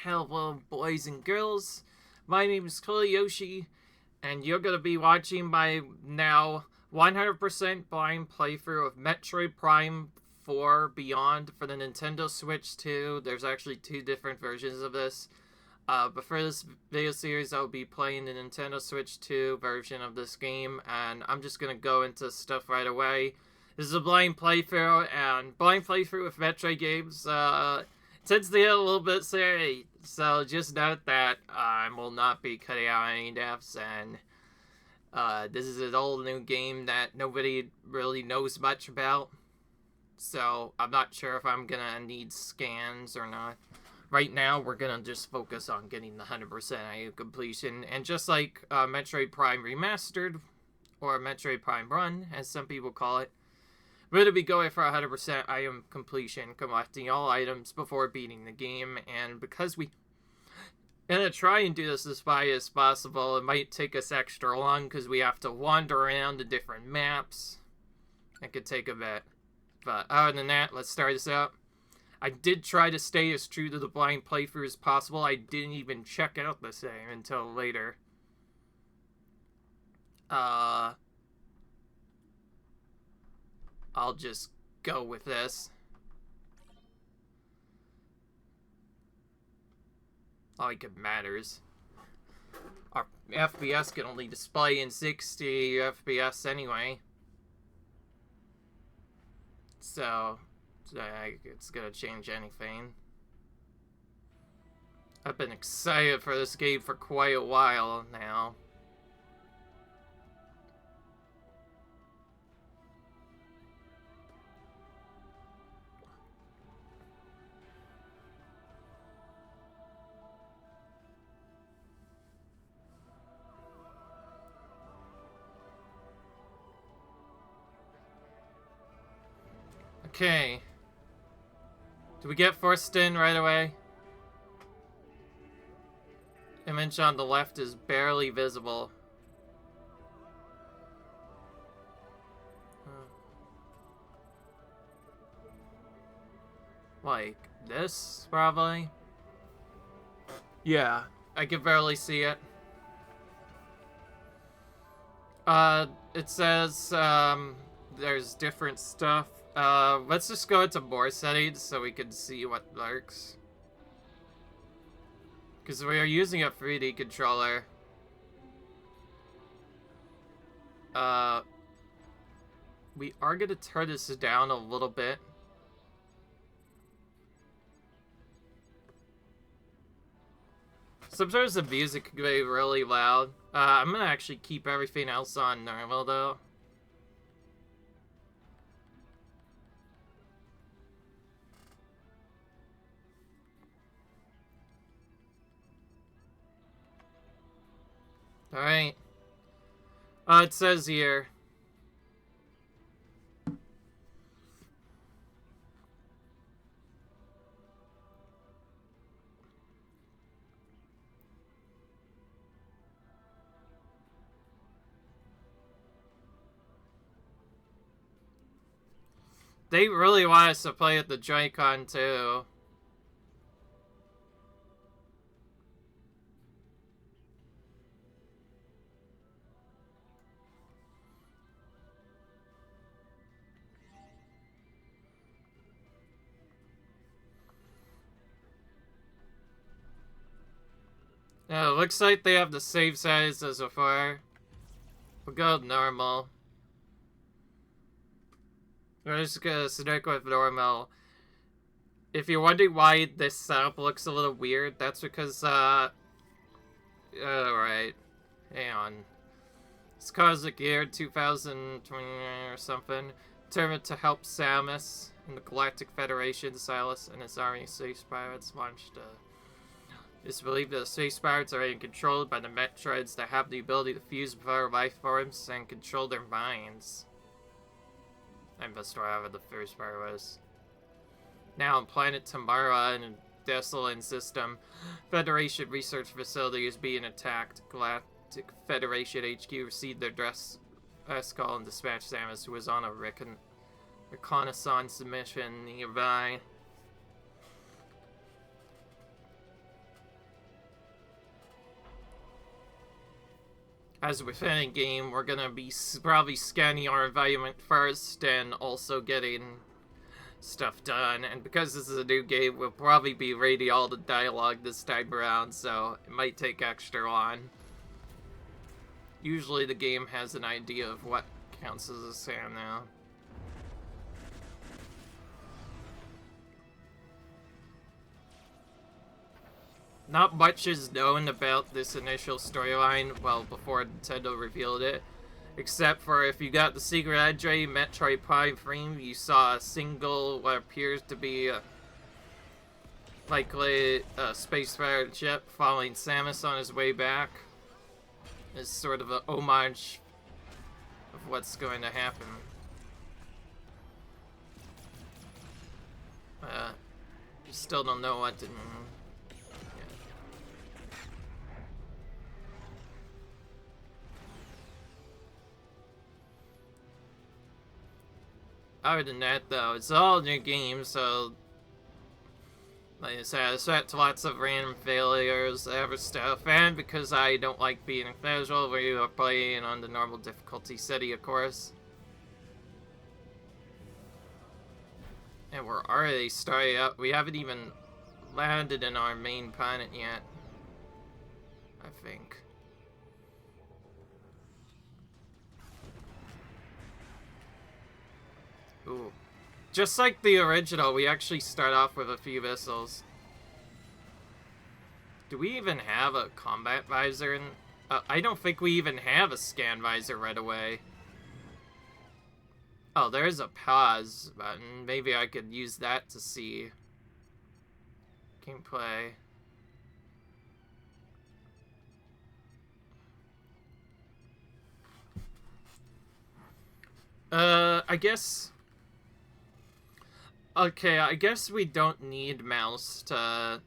Hello, boys and girls. My name is Koyoshi, and you're gonna be watching my now 100% blind playthrough of Metroid Prime 4 Beyond for the Nintendo Switch 2. There's actually two different versions of this. But for this video series, I'll be playing the Nintendo Switch 2 version of this game, and I'm just gonna go into stuff right away. This is a blind playthrough, and blind playthrough with Metroid games, tends to get a little bit scary. So just note that I will not be cutting out any deaths, and this is an old new game that nobody really knows much about. So I'm not sure if I'm gonna need scans or not. Right now, we're gonna just focus on getting the 100% IU completion, and just like Metroid Prime Remastered, or Metroid Prime Run, as some people call it, we're going to be going for 100% item completion, collecting all items before beating the game, and because we're going to try and do this as fast as possible, it might take us extra long because we have to wander around the different maps. It could take a bit. But other than that, let's start this out. I did try to stay as true to the blind playthrough as possible. I didn't even check out the same until later. I'll just go with this. Like it matters. Our FPS can only display in 60 FPS anyway. So it's gonna change anything. I've been excited for this game for quite a while now. Okay. Do we get forced in right away? Image on the left is barely visible. Like this, probably? Yeah, I can barely see it. It says, there's different stuff. Let's just go into more settings so we can see what lurks. Because we are using a 3D controller. We are gonna turn this down a little bit. Sometimes the music can be really loud. I'm gonna actually keep everything else on normal though. Alright. It says here. They really want us to play with the Joy-Con too. Yeah, it looks like they have the same size as before. We'll go normal. We're just gonna stick with normal. If you're wondering why this setup looks a little weird, that's because, alright. Hang on. It's Cosmic Year 2020 or something. Determined to help Samus and the Galactic Federation, Silas and his army of space pirates launched It's believed that the space pirates are being controlled by the Metroids that have the ability to fuse with other life forms and control their minds. I missed whatever the first part was. Now on planet Tamara in a desolate system, Federation research facility is being attacked. Galactic Federation HQ received their call and dispatched Samus, who was on a reconnaissance mission nearby. as with any game, we're gonna be probably scanning our environment first and also getting stuff done. And because this is a new game, we'll probably be reading all the dialogue this time around, so it might take extra long. Usually the game has an idea of what counts as a scan now. Not much is known about this initial storyline, well, before Nintendo revealed it. Except for if you got the secret address Metroid Prime frame, you saw a single, what appears to be likely a space fighter ship following Samus on his way back. It's sort of an homage of what's going to happen. You still don't know what to... Other than that, though, it's all new games, so like I said, it's set to lots of random failures, other stuff, and because I don't like being casual, we are playing on the normal difficulty setting, of course. And we're already starting up. We haven't even landed in our main planet yet, I think. Ooh. Just like the original, we actually start off with a few missiles. Do we even have a combat visor? I don't think we even have a scan visor right away. Oh, there's a pause button. Maybe I could use that to see gameplay. I guess... Okay, I guess we don't need mouse to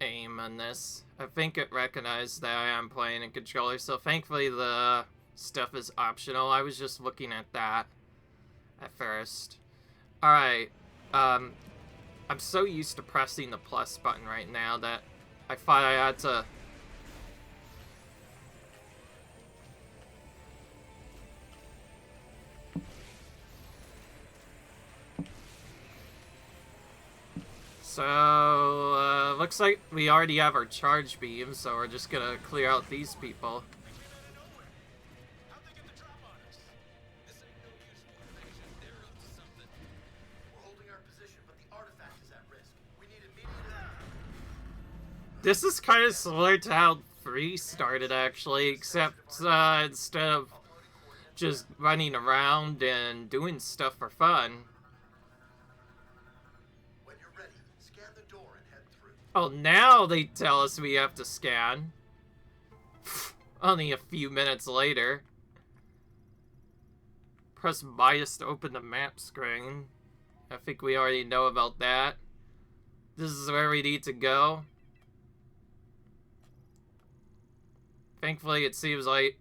aim on this. I think it recognized that I am playing in controller, so thankfully the stuff is optional. I was just looking at that at first. Alright, I'm so used to pressing the plus button right now that I thought I had to... So, looks like we already have our charge beam, so we're just gonna clear out these people. This is kind of similar to how 3 started, actually, except instead of just running around and doing stuff for fun. Oh, now they tell us we have to scan. Only a few minutes later. Press minus to open the map screen. I think we already know about that. This is where we need to go. Thankfully, it seems like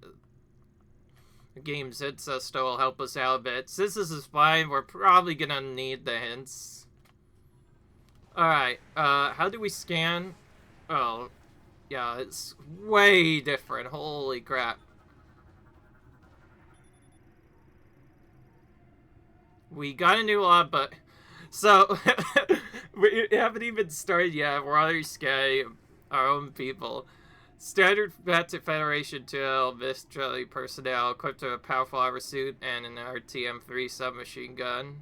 the game's hint system will help us out a bit. Since this is fine, we're probably gonna need the hints. Alright, how do we scan? Oh, yeah, it's way different. Holy crap. We got a new law, but... So, we haven't even started yet. We're already scanning our own people. Standard Federation 2 military personnel equipped with a powerful armor suit and an RTM-3 submachine gun.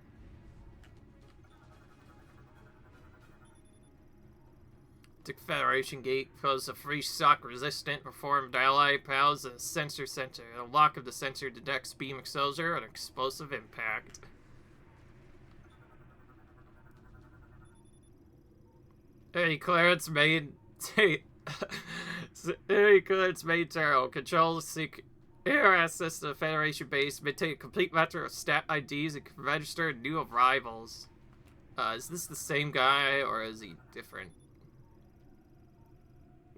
The Federation Gate poses a free shock resistant performed ally pals and a sensor center. The lock of the sensor detects beam exposure and explosive impact. Any clearance made any clearance made Terrell. Control seek air access to the Federation base, maintain a complete record of stat IDs and can register new arrivals. Is this the same guy or is he different?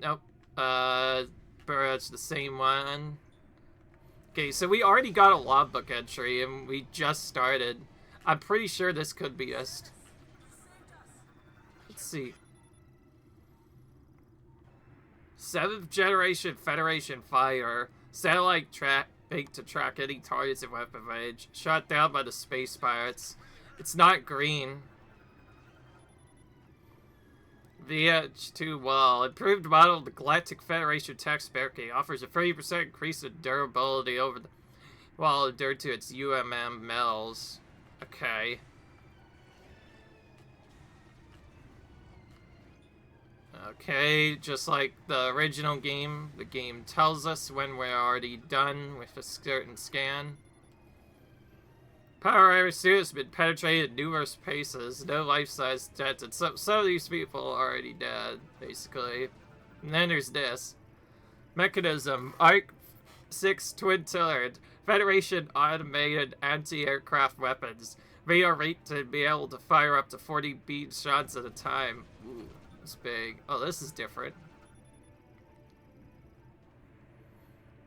Nope. Pretty much the same one. Okay, so we already got a logbook entry and we just started. I'm pretty sure this could be us. Let's see. 7th generation Federation fighter. Satellite track to track any targets in weapon range. Shot down by the space pirates. It's not green. VH2 well. Improved model of the Galactic Federation text barricade offers a 30% increase in durability over the while adhered to its UMM metals. Okay. Okay, just like the original game, the game tells us when we're already done with a certain scan. Power Iris suit has been penetrated numerous places, no life-size detected. Some of these people are already dead, basically. And then there's this. Mechanism, Arc 6 twin-tillered, Federation automated anti-aircraft weapons. They are rated to be able to fire up to 40 beam shots at a time. Ooh, it's big. Oh, this is different.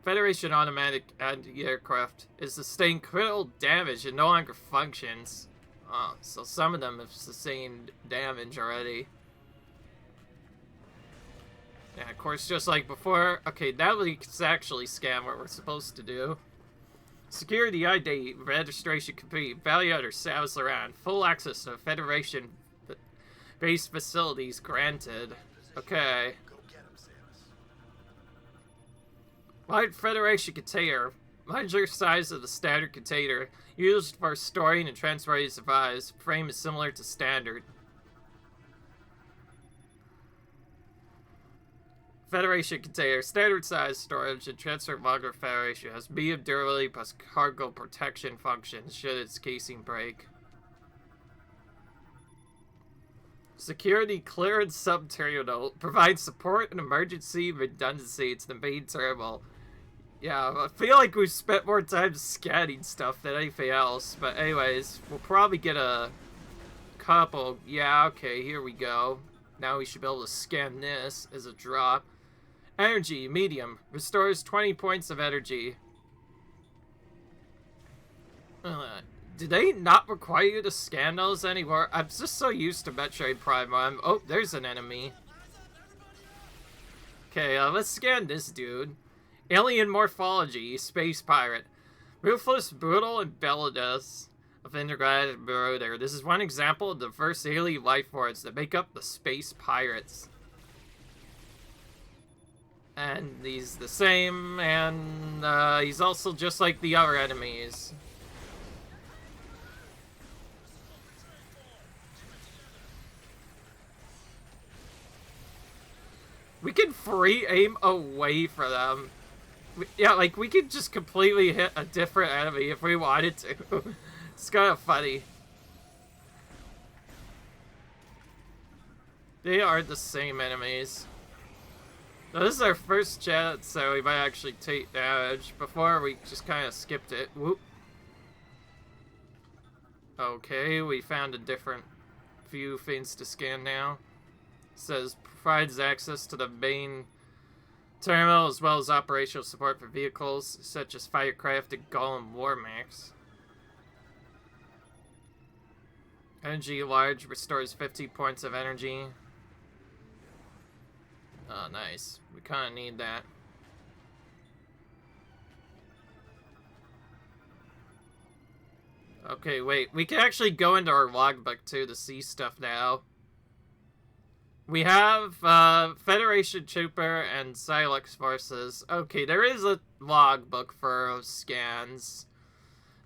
Federation automatic anti-aircraft is sustained critical damage and no longer functions. Oh, so some of them have sustained damage already. And of course, just like before, okay, now we can actually scan what we're supposed to do. Security ID registration complete. Value under status around. Full access to Federation-based facilities granted. Okay. Large Federation container. Larger size of the standard container. Used for storing and transferring supplies. Frame is similar to standard. Federation container. Standard size storage and transfer longer Federation. Has medium durability plus cargo protection functions should its casing break. Security clearance subterminal. Provides support and emergency redundancy to the main terminal. Yeah, I feel like we've spent more time scanning stuff than anything else. But anyways, we'll probably get a couple. Yeah, okay, here we go. Now we should be able to scan this as a drop. Energy, medium. Restores 20 points of energy. Do they not require you to scan those anymore? I'm just so used to Metroid Prime. Oh, there's an enemy. Okay, let's scan this dude. Alien morphology, space pirate. Ruthless, brutal, and villainous of intergalactic marauder. This is one example of the diverse alien life forms that make up the space pirates. And he's the same, and he's also just like the other enemies. We can free aim away from them. Yeah, like, we could just completely hit a different enemy if we wanted to. It's kind of funny. They are the same enemies. Now, this is our first chance, so we might actually take damage. Before, we just kind of skipped it. Whoop. Okay, we found a different few things to scan now. It says, provides access to the main terminal as well as operational support for vehicles such as Firecraft and Golem Warmax. Energy large restores 50 points of energy. Oh, nice. We kind of need that. Okay, wait. We can actually go into our logbook too to see stuff now. We have Federation Trooper and Silex forces. Okay, there is a logbook for scans.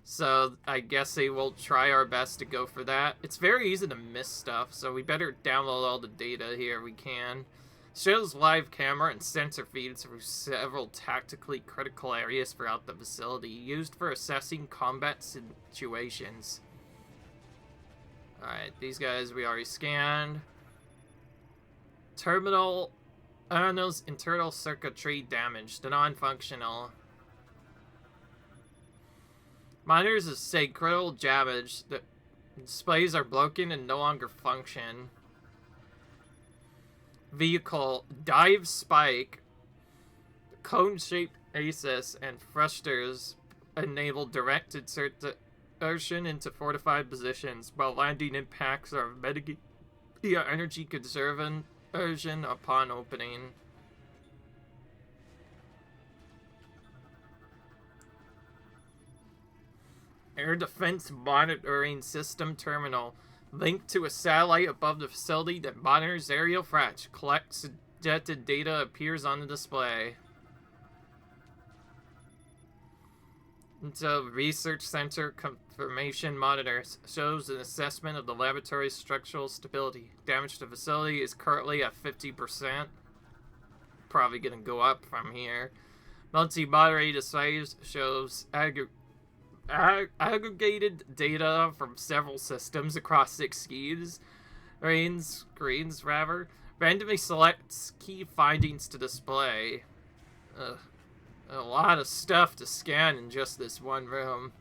So I guess we will try our best to go for that. It's very easy to miss stuff, so we better download all the data here we can. Shows live camera and sensor feeds through several tactically critical areas throughout the facility, used for assessing combat situations. Alright, these guys we already scanned. Terminal Arno's internal circuitry damaged, non-functional. Monitors have say critical damage. The displays are broken and no longer function. Vehicle dive spike, cone-shaped ASIS, and thrusters enable direct insertion into fortified positions, while landing impacts are mitigated via energy conservation upon opening. Air Defense Monitoring System Terminal. Linked to a satellite above the facility that monitors aerial threats. Collects suggested data appears on the display. Until Research Center Confirmation Monitor shows an assessment of the laboratory's structural stability. Damage to the facility is currently at 50%. Probably gonna go up from here. Multi-moderated displays shows aggregated data from several systems across 6 screens. Screens, rather. Randomly selects key findings to display. A lot of stuff to scan in just this one room.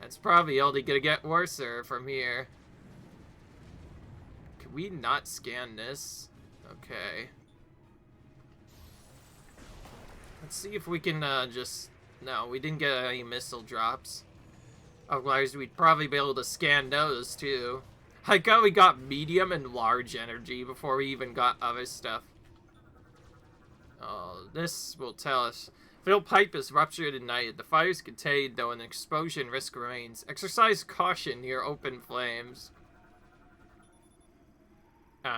It's probably only gonna get worse from here. Can we not scan this? Okay. Let's see if we can just... No, we didn't get any missile drops. Otherwise, we'd probably be able to scan those, too. I got we got medium and large energy before we even got other stuff. Oh, this will tell us. Fill pipe is ruptured and ignited. The fire is contained, though an explosion risk remains. Exercise caution near open flames.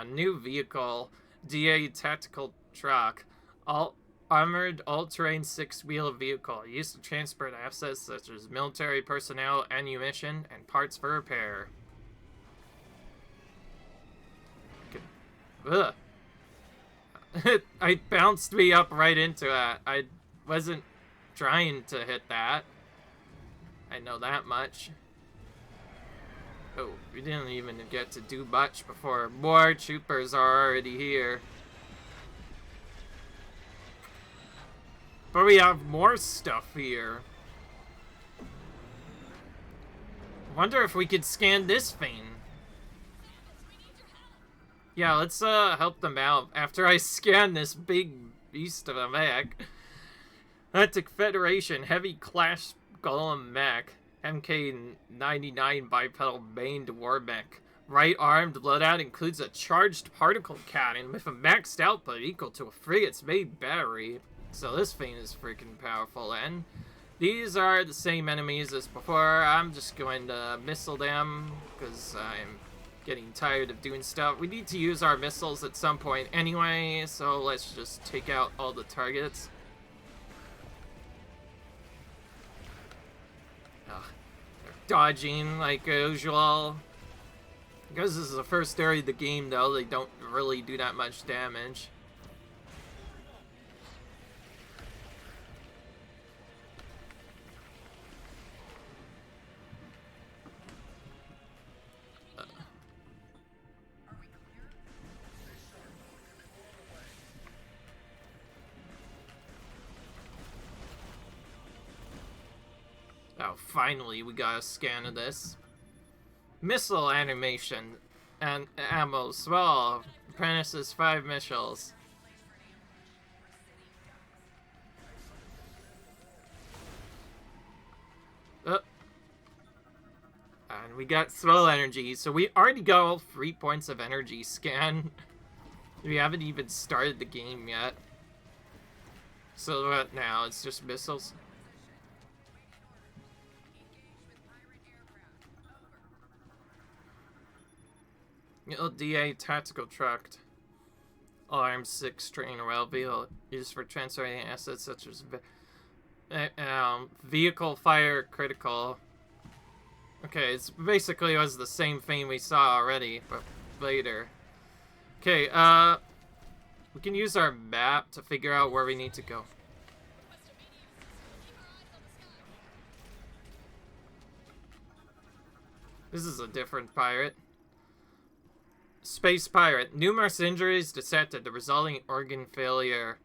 New vehicle. DA tactical truck. Armored all-terrain 6-wheel vehicle. Used to transport assets such as military personnel, ammunition, and parts for repair. Ugh. It bounced me up right into that. I wasn't trying to hit that. I know that much. Oh, we didn't even get to do much before more troopers are already here. But we have more stuff here. Wonder if we could scan this thing. Yeah, let's help them out after I scan this big beast of a mech. Atlantic Federation Heavy Clash Golem Mech. MK-99 bipedal maned war mech. Right-armed loadout includes a charged particle cannon with a maxed output equal to a frigate's main battery. So this thing is freaking powerful, and these are the same enemies as before. I'm just going to missile them because I'm getting tired of doing stuff. We need to use our missiles at some point anyway, so let's just take out all the targets. They're dodging like usual. Because this is the first area of the game, though, they don't really do that much damage. Oh, finally, we got a scan of this. Missile animation and ammo. Swell. Apprentices 5 missiles. And we got swell energy, so we already got all 3 points of energy scan. We haven't even started the game yet. So what now? It's just missiles? LDA tactical truck. Arm 6 train rail vehicle used for transferring assets such as vehicle fire critical. Okay, it's basically was the same thing we saw already, but later. Okay, we can use our map to figure out where we need to go. This is a different pirate. Space pirate. Numerous injuries detected. The resulting organ failure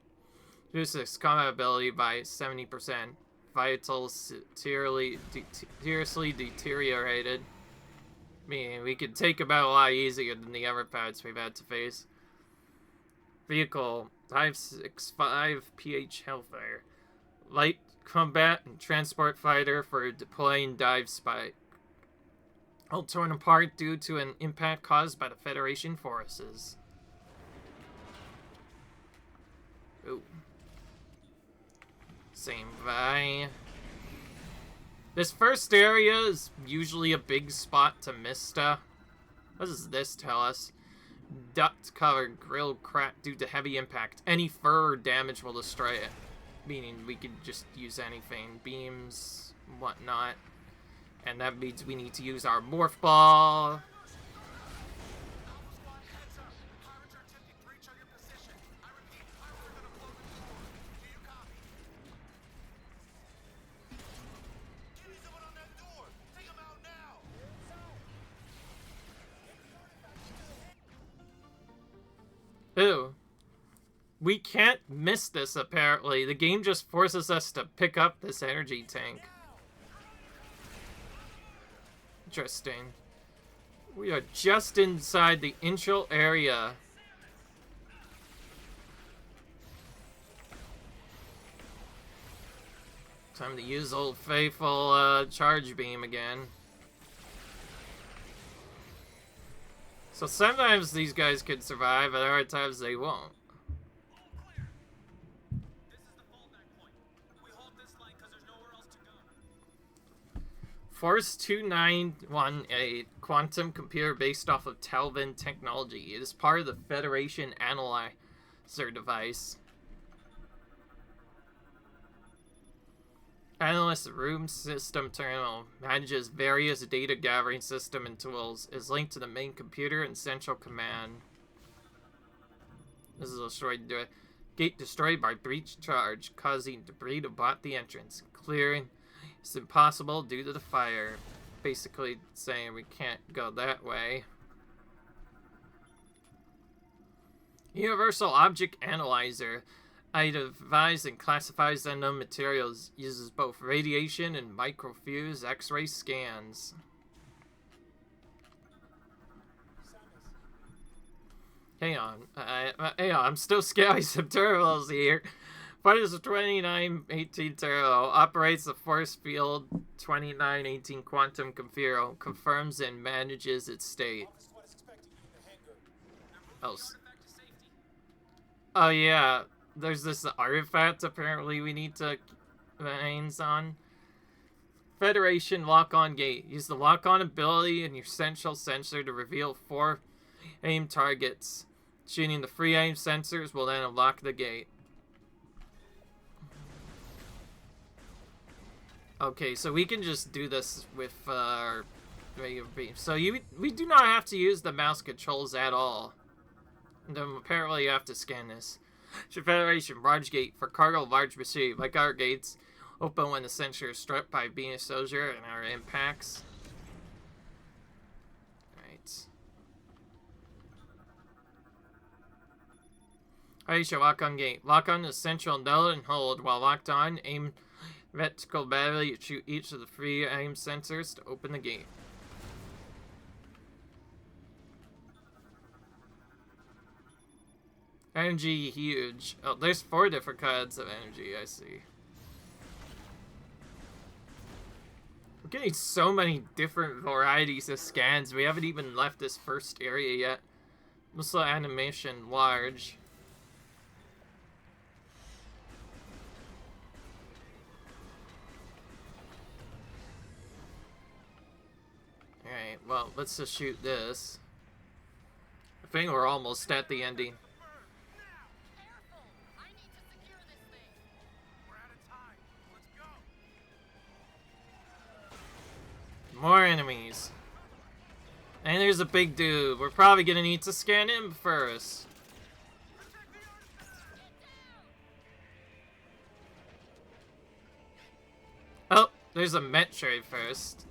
reduces combat ability by 70%. Vitals seriously deteriorated. I mean, we could take him out a lot easier than the other pirates we've had to face. Vehicle. 565 PH Hellfire. Light combat and transport fighter for deploying dive spy. All torn apart due to an impact caused by the Federation forces. Ooh. Same guy. This first area is usually a big spot to miss stuff. What does this tell us? Duct-covered grill cracked due to heavy impact. Any fur or damage will destroy it. Meaning we could just use anything. Beams, whatnot. And that means we need to use our morph ball. Ew. We can't miss this, apparently. The game just forces us to pick up this energy tank. Interesting. We are just inside the intral area. Time to use Old Faithful charge beam again. So sometimes these guys could survive, and other times they won't. Force 2918, quantum computer based off of Telvin technology. It is part of the Federation Analyzer device. Analyst Room System Terminal manages various data gathering system and tools. Is linked to the main computer and central command. This is a destroyed gate destroyed by breach charge, causing debris to block the entrance. Clearing is impossible due to the fire. Basically saying we can't go that way. Universal Object Analyzer. Identifies and classifies unknown materials. Uses both radiation and microfuse X-ray scans. Hang on. I'm still scanning some terminals here. What is a 2918 turbo? Operates the force field 2918 quantum computer. Confirms and manages its state. Oh yeah. There's this artifact apparently we need to hands on. Federation lock-on gate. Use the lock-on ability in your central sensor to reveal 4 aim targets. Shooting the free aim sensors will then unlock the gate. Okay, so we can just do this with our regular beam. So we do not have to use the mouse controls at all. And then apparently you have to scan this. Federation large gate for cargo large machine. Like our gates, open when the sensor is struck by being a soldier and our impacts. Right. Alright, so lock on gate. Lock on the central node and hold. While locked on, aim vertical battery to shoot each of the 3 aim sensors to open the gate. Energy huge. Oh, there's 4 different kinds of energy, I see. We're getting so many different varieties of scans. We haven't even left this first area yet. Missile animation large. Alright, well, let's just shoot this. I think we're almost at the ending. More enemies. And there's a big dude. We're probably gonna need to scan him first. Oh, there's a Metroid first.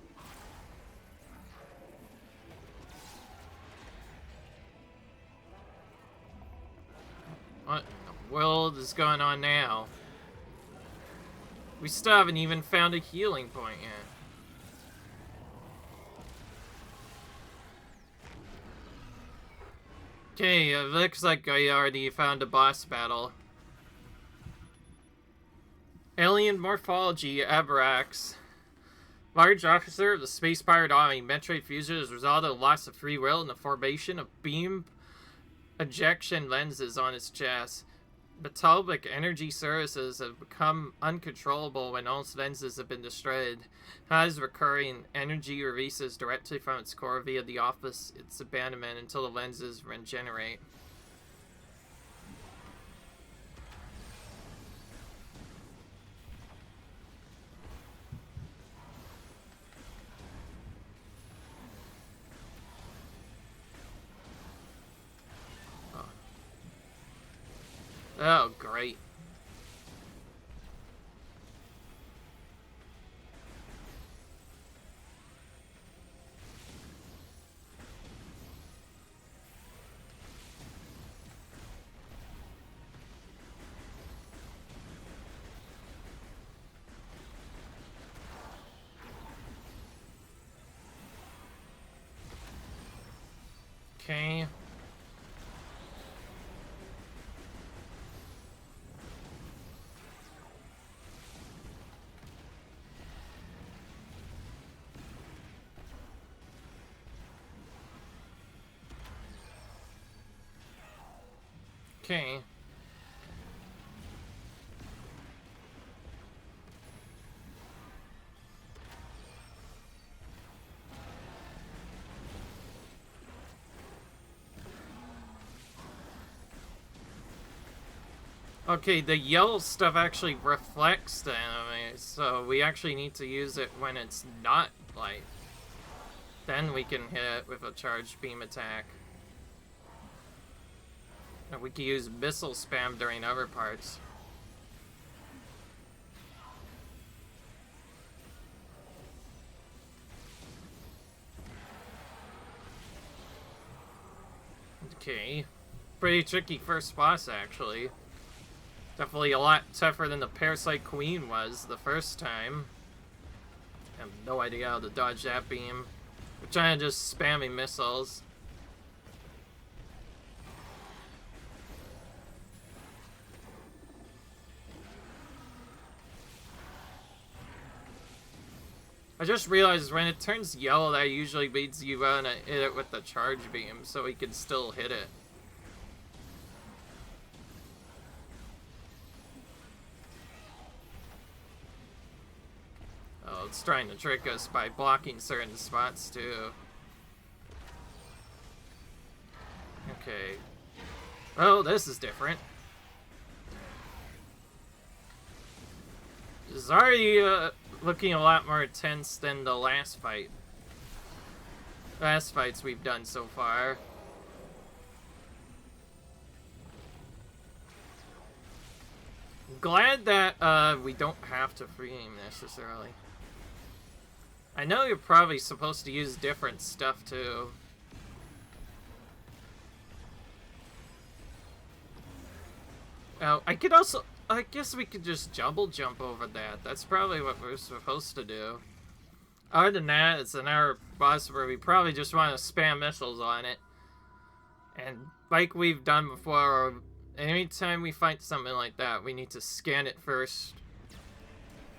What in the world is going on now? We still haven't even found a healing point yet. Okay, it looks like I already found a boss battle. Alien Morphology, Abrax. Large officer of the space-powered army, Metroid Fusion has resulted in loss of free will in the formation of beam ejection lenses on its chest. metallic energy sources have become uncontrollable when all its lenses have been destroyed. Has recurring energy releases directly from its core via the office its abandonment until the lenses regenerate. Oh, great. Okay. Okay. Okay, the yellow stuff actually reflects the enemy, so we actually need to use it when it's not light. Then we can hit it with a charged beam attack. And we can use missile spam during other parts. Okay. Pretty tricky first boss, actually. Definitely a lot tougher than the Parasite Queen was the first time. I have no idea how to dodge that beam. We're trying to just spamming missiles. I just realized when it turns yellow, that usually means you wanna hit it with the charge beam, so we can still hit it. Oh, it's trying to trick us by blocking certain spots, too. Okay. Oh, this is different. This is already, looking a lot more intense than the last fight. Last fights we've done so far. Glad that, we don't have to free aim necessarily. I know you're probably supposed to use different stuff, too. Oh, I could also... I guess we could just double jump over that. That's probably what we're supposed to do. Other than that, it's another boss where we probably just want to spam missiles on it. And like we've done before, anytime we fight something like that, we need to scan it first.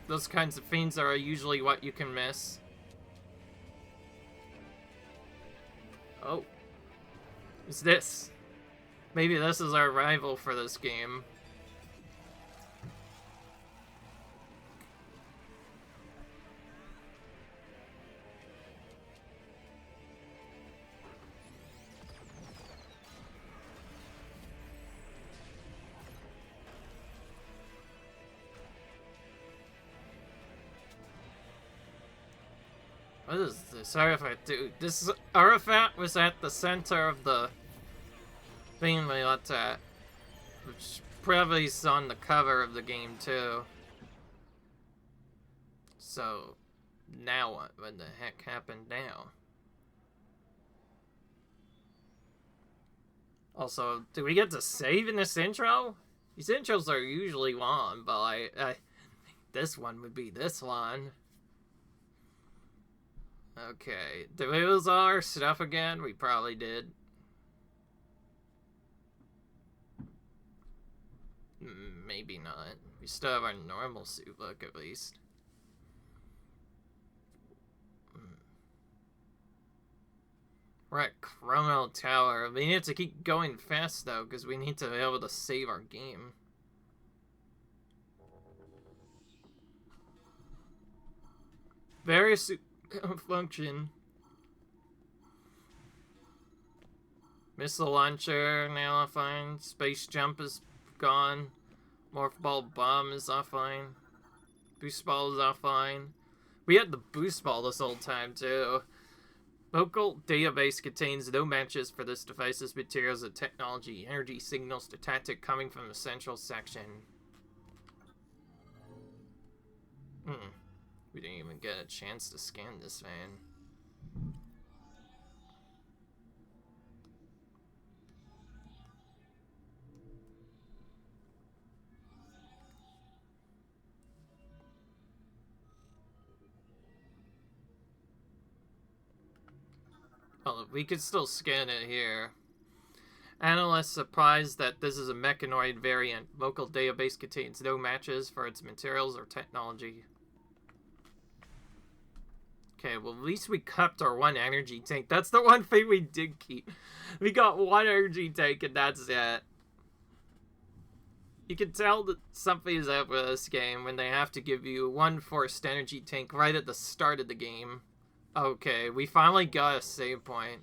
Those kinds of fiends are usually what you can miss. Oh. What's this? Maybe this is our rival for this game. What is this artifact do? This artifact was at the center of the thing we looked at, which probably is on the cover of the game too. So, now what? What the heck happened now? Also, do we get to save in this intro? These intros are usually long, but I this one would be this one. Okay, did we lose all our stuff again? We probably did. Maybe not. We still have our normal suit look, at least. We're at Chrono Tower. We need to keep going fast, though, because we need to be able to save our game. Various function. Missile launcher now offline. Space jump is gone. Morph ball bomb is offline. Boost ball is offline. We had the boost ball this whole time too. Local database contains no matches for this device's materials and technology. Energy signals detected coming from the central section. We didn't even get a chance to scan this van. Well, we could still scan it here. Analysts surprised that this is a mechanoid variant. Local database contains no matches for its materials or technology. Okay, well at least we kept our one energy tank. That's the one thing we did keep. We got one energy tank and that's it. You can tell that something is up with this game when they have to give you one forced energy tank right at the start of the game. Okay, we finally got a save point.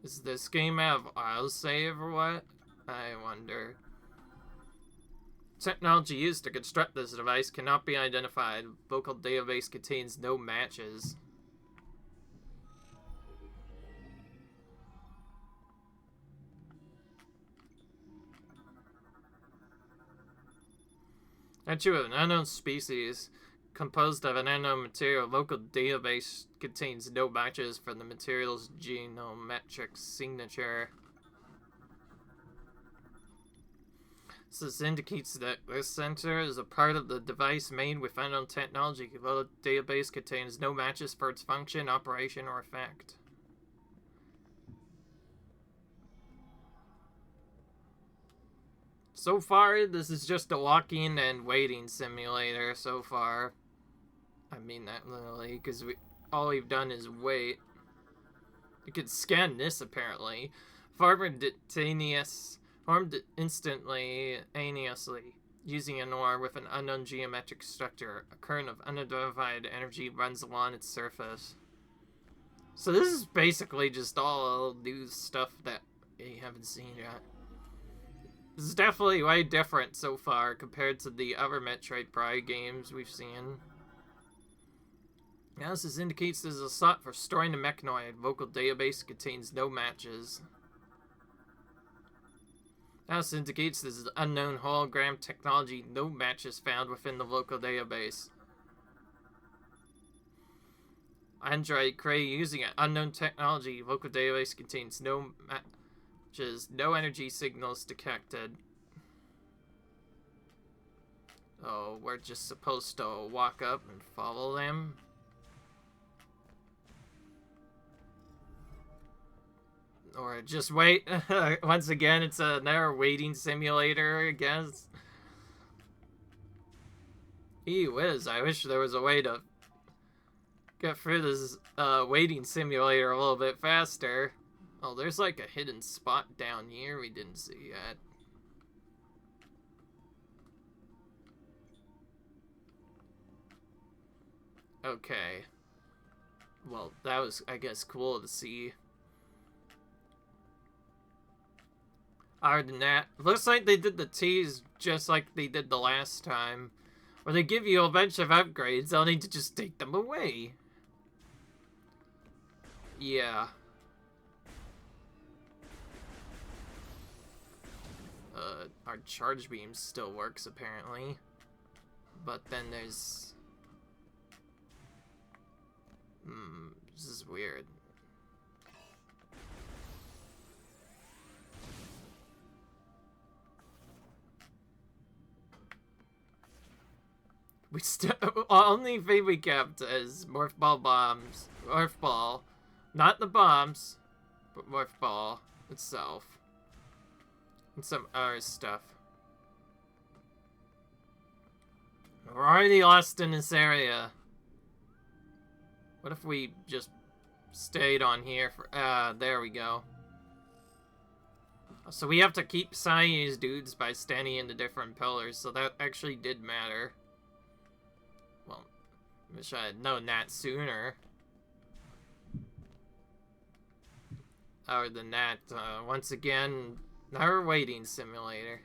Does this game have autosave or what? I wonder. Technology used to construct this device cannot be identified. Local database contains no matches. Entry of an unknown species composed of an unknown material. Local database contains no matches for the material's genometric signature. So this indicates that this sensor is a part of the device made with unknown technology. The database contains no matches for its function, operation, or effect. So far, this is just a walking and waiting simulator so far. I mean that literally, because all we've done is wait. You could scan this, apparently. Formed instantaneously, using an ore with an unknown geometric structure. A current of unidentified energy runs along its surface. So this is basically just all new stuff that we haven't seen yet. This is definitely way different so far compared to the other Metroid Prime games we've seen. Analysis indicates this is a slot for storing the mechanoid. Local database contains no matches. Analysis indicates this is unknown hologram technology. No matches found within the local database. Android created using an unknown technology. Local database contains no matches. No energy signals detected. Oh, we're just supposed to walk up and follow them. Or just wait. Once again, it's another waiting simulator, I guess. Gee whiz, I wish there was a way to get through this waiting simulator a little bit faster. Oh, there's like a hidden spot down here we didn't see yet. Okay. Well, that was, I guess, cool to see. Other than that, looks like they did the tease just like they did the last time. Where they give you a bunch of upgrades, they'll need to just take them away. Yeah. Our charge beam still works, apparently. But then there's... this is weird. We still... only thing we kept is Morph Ball bombs. Morph Ball. Not the bombs, but Morph Ball itself. And some other stuff. We're already lost in this area. What if we just stayed on here for... there we go. So we have to keep signing these dudes by standing in the different pillars, so that actually did matter. Wish I had known that sooner. Other than that, once again, our waiting simulator.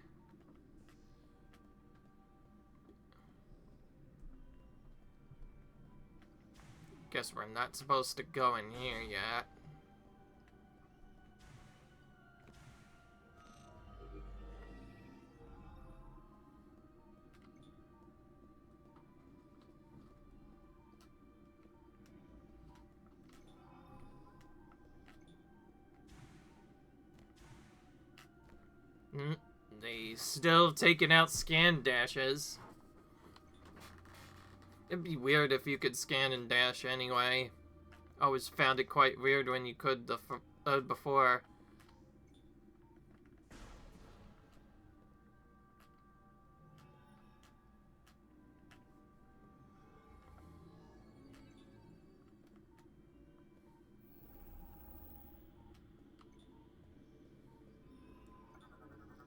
Guess we're not supposed to go in here yet. They still taking out scan dashes. It'd be weird if you could scan and dash anyway. Always found it quite weird when you could before.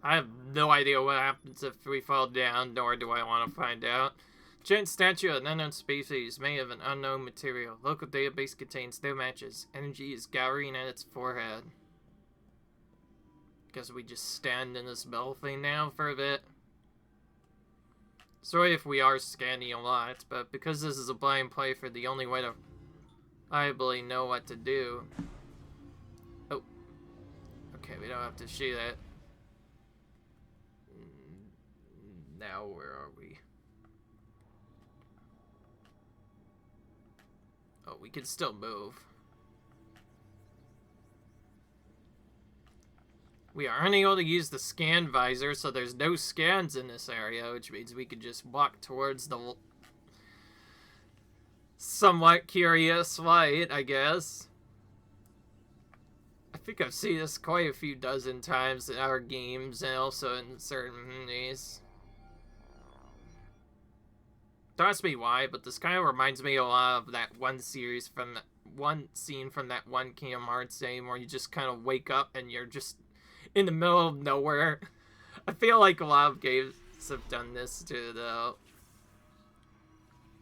I have no idea what happens if we fall down, nor do I want to find out. Giant statue of an unknown species made of an unknown material. Local database contains no matches. Energy is gathering at its forehead. Guess we just stand in this bell thing now for a bit. Sorry if we are scanning a lot, but because this is a blind playthrough, the only way to viably know what to do. Oh. Okay, we don't have to shoot it. Now where are we? Oh, we can still move. We are unable to use the scan visor, so there's no scans in this area, which means we can just walk towards the somewhat curious light, I guess. I think I've seen this quite a few dozen times in our games and also in certain these. Don't ask me why, but this kind of reminds me a lot of that one series from that one scene from that one Kingdom Hearts game where you just kind of wake up and you're just in the middle of nowhere. I feel like a lot of games have done this too, though.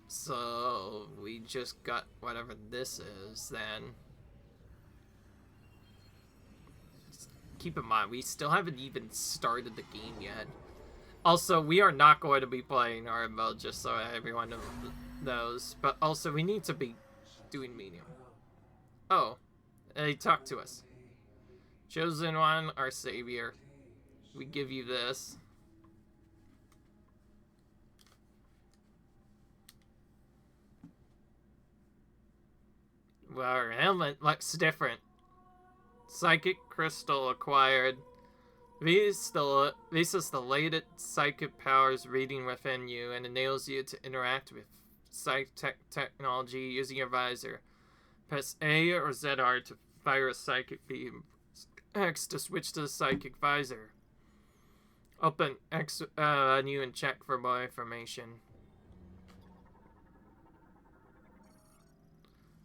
So, we just got whatever this is, then. Keep in mind, we still haven't even started the game yet. Also, we are not going to be playing hard mode, just so everyone knows. But also, we need to be doing medium. Oh, they talk to us. Chosen One, our savior. We give you this. Well, our helmet looks different. Psychic crystal acquired. This is the latent psychic powers reading within you and enables you to interact with psychic technology using your visor. Press A or ZR to fire a psychic beam. X to switch to the psychic visor. Open X menu and check for more information.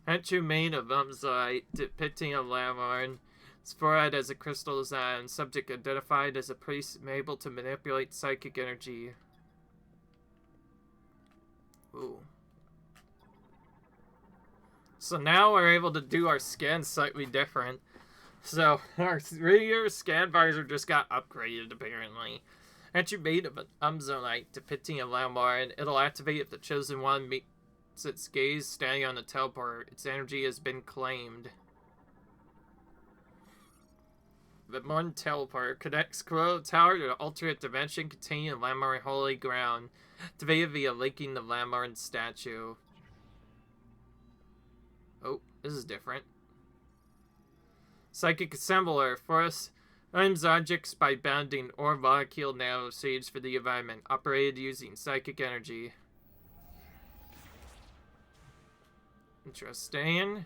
Statue made of umzite depicting a lamorn. Its forehead has a crystal design. Subject identified as a priest able to manipulate psychic energy. Ooh. So now we're able to do our scan slightly different. So our regular scan visor just got upgraded apparently. Statue made of an umzonite depicting a lamorn. It'll activate if the chosen one meets its gaze standing on the teleport. Its energy has been claimed. The Morn Teleport connects Coral Tower to an alternate dimension containing a Lamorn holy ground, activated via linking the Lamorn statue. Oh, this is different. Psychic Assembler. Force items objects by bounding or molecule nanoseeds for the environment, operated using psychic energy. Interesting.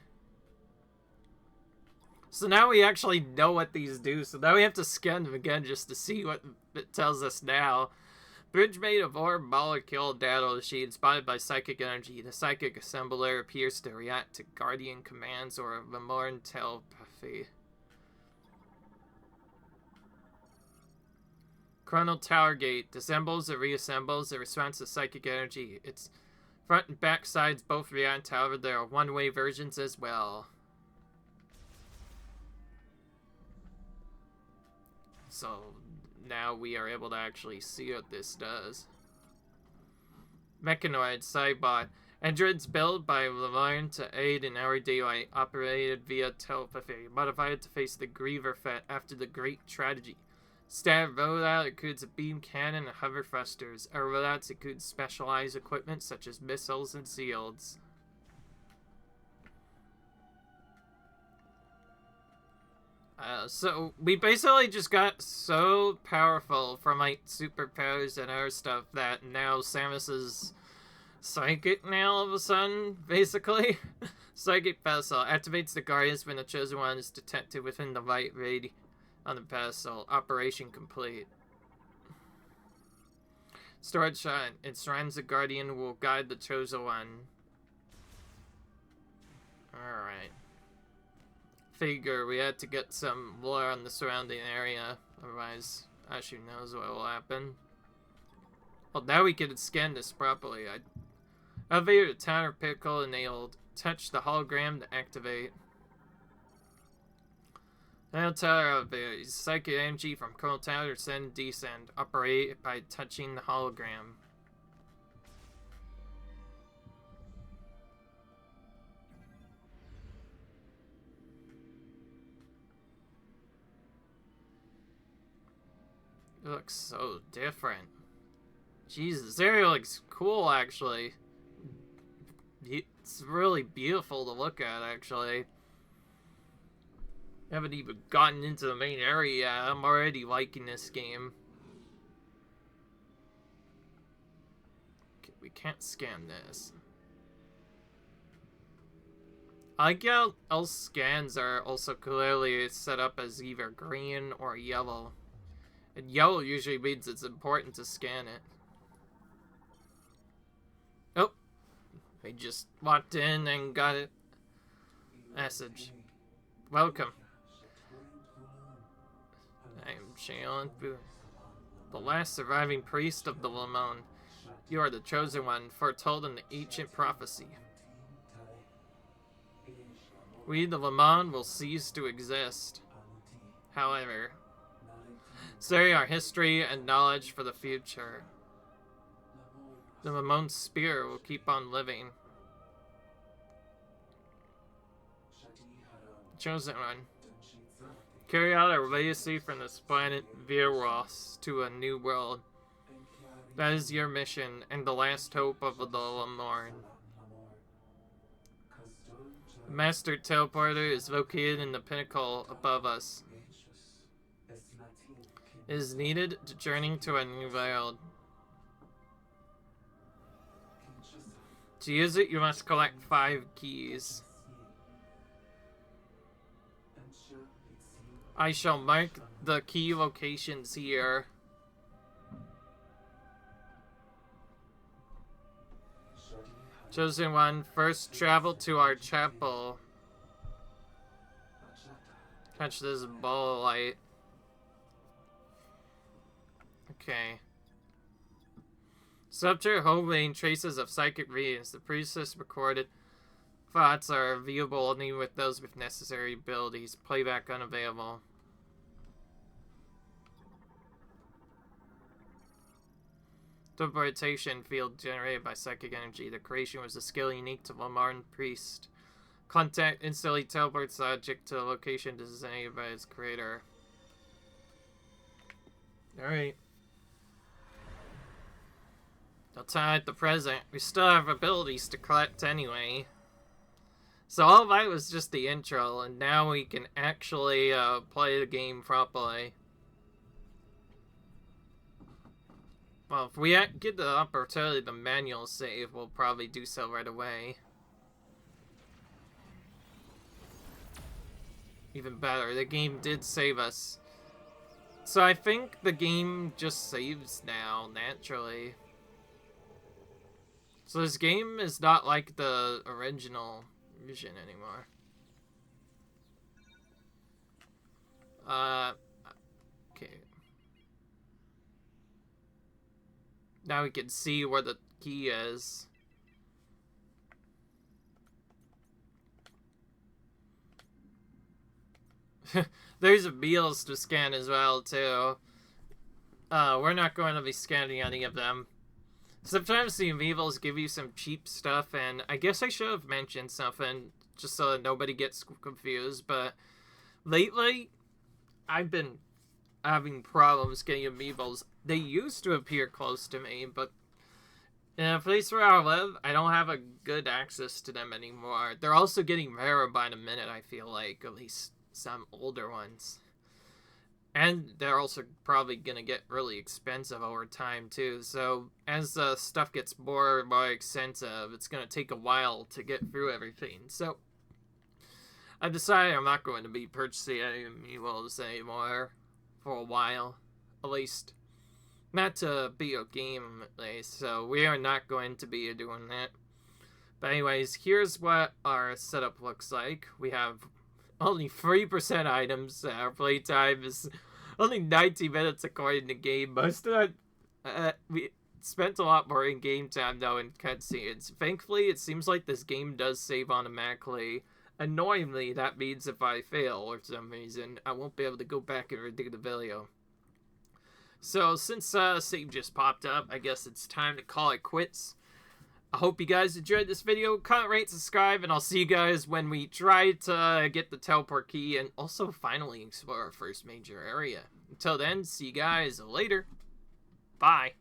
So now we actually know what these do, so now we have to scan them again just to see what it tells us now. Bridge made of ore molecule data sheet spotted by psychic energy. The psychic assembler appears to react to guardian commands or Lamorn telepathy. Chronal Tower Gate disassembles or reassembles in response to psychic energy. Its Front and back sides both react, however there are one-way versions as well. So now we are able to actually see what this does. Mechanoid Cybot. Androids built by Laverne to aid in everyday life, operated via telepathy, modified to face the Griever threat after the Great Tragedy. Standard loadout includes a beam cannon and hover thrusters. Our loadouts include specialized equipment such as missiles and shields. So we basically just got so powerful from like superpowers and other stuff that now Samus is psychic now all of a sudden, basically. Psychic vessel activates the Guardians when the chosen one is detected within the light radius on the vessel. Operation complete. Storage shot enshrines the Guardian will guide the chosen one. Alright. Figure we had to get some lore on the surrounding area, otherwise Ashu knows what will happen. Well, now we can scan this properly. Elevator to Tower Pickle enabled. Touch the hologram to activate. Now Tower elevator. Use psychic energy from Colonel Tower to send and descend. Operate by touching the hologram. It looks so different. Jesus, this area looks cool, actually. It's really beautiful to look at, actually. Haven't even gotten into the main area yet. I'm already liking this game. Okay, we can't scan this. I like how all scans are also clearly set up as either green or yellow. And yellow usually means it's important to scan it. Oh, I just walked in and got a message. Welcome. I am Shaolin Fu, the last surviving priest of the Lamon. You are the chosen one, foretold in the ancient prophecy. We, the Lamon, will cease to exist. However, study our history and knowledge for the future. The Lamon's spirit will keep on living. Chosen one. Carry out our legacy from this planet Virwas to a new world. That is your mission and the last hope of the Lamorn. The Master Teleporter is located in the pinnacle above us. It is needed to journey to a new world. To use it, you must collect 5 keys. I shall mark the key locations here. Chosen one, first travel to our chapel. Touch this ball of light. Okay. Subject holding traces of psychic readings. The priestess recorded thoughts are viewable only with those with necessary abilities. Playback unavailable. Teleportation field generated by psychic energy. The creation was a skill unique to Lamarn Priest. Contact instantly teleports the object to a location designated by its creator. Alright. That's how at the present. We still have abilities to collect anyway. So all that was just the intro, and now we can actually play the game properly. Well, if we get the opportunity to manual save, we'll probably do so right away. Even better, the game did save us. So I think the game just saves now, naturally. So this game is not like the original version anymore. Okay. Now we can see where the key is. There's beetles to scan as well, too. We're not going to be scanning any of them. Sometimes the Amiibos give you some cheap stuff, and I guess I should have mentioned something just so that nobody gets confused, but lately, I've been having problems getting Amiibos. They used to appear close to me, but in a place where I live, I don't have a good access to them anymore. They're also getting rarer by the minute, I feel like, at least some older ones. And they're also probably going to get really expensive over time, too. So, as stuff gets more and more expensive, it's going to take a while to get through everything. So, I decided I'm not going to be purchasing any Amiibos anymore for a while. At least, not to be a game, at least. So, we are not going to be doing that. But anyways, here's what our setup looks like. We have only 3% items. Our playtime is only 90 minutes according to game. Most of that, we spent a lot more in game time though in cutscenes. Thankfully, it seems like this game does save automatically. Annoyingly, that means if I fail for some reason, I won't be able to go back and redo the video. So since save just popped up, I guess it's time to call it quits. I hope you guys enjoyed this video. Comment, rate, subscribe, and I'll see you guys when we try to get the teleport key and also finally explore our first major area. Until then, see you guys later. Bye.